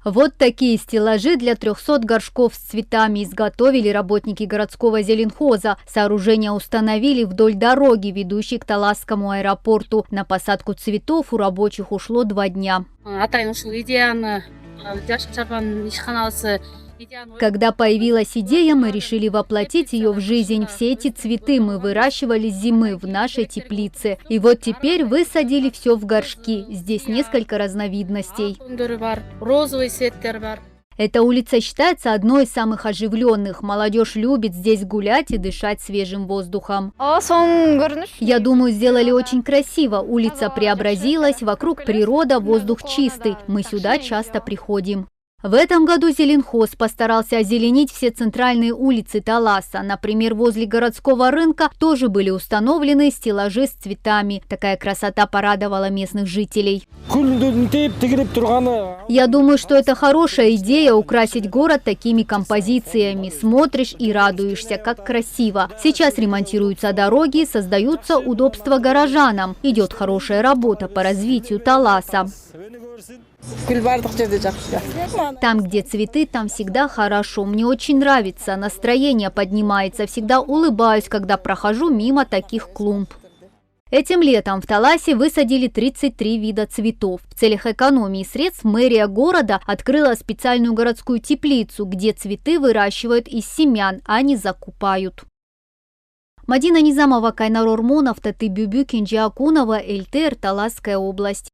Вот такие стеллажи для 300 горшков с цветами изготовили работники городского зеленхоза. Сооружение установили вдоль дороги, ведущей к Таласскому аэропорту. На посадку цветов у рабочих ушло 2 дня. Когда появилась идея, мы решили воплотить ее в жизнь. Все эти цветы мы выращивали с зимы в нашей теплице. И вот теперь высадили все в горшки. Здесь несколько разновидностей. Эта улица считается одной из самых оживленных. Молодежь любит здесь гулять и дышать свежим воздухом. Я думаю, сделали очень красиво. Улица преобразилась, вокруг природа, воздух чистый. Мы сюда часто приходим. В этом году зеленхоз постарался озеленить все центральные улицы Таласа. Например, возле городского рынка тоже были установлены стеллажи с цветами. Такая красота порадовала местных жителей. Я думаю, что это хорошая идея украсить город такими композициями. Смотришь и радуешься, как красиво. Сейчас ремонтируются дороги, создаются удобства горожанам. Идет хорошая работа по развитию Таласа. Там, где цветы, там всегда хорошо. Мне очень нравится, настроение поднимается. Всегда улыбаюсь, когда прохожу мимо таких клумб. Этим летом в Таласе высадили 33 вида цветов. В целях экономии средств мэрия города открыла специальную городскую теплицу, где цветы выращивают из семян, а не закупают. Мадина Низамова, Кайнар Ормонов, Таты Бюбю, Кенджи Акунова, ЛТР, Таласская область.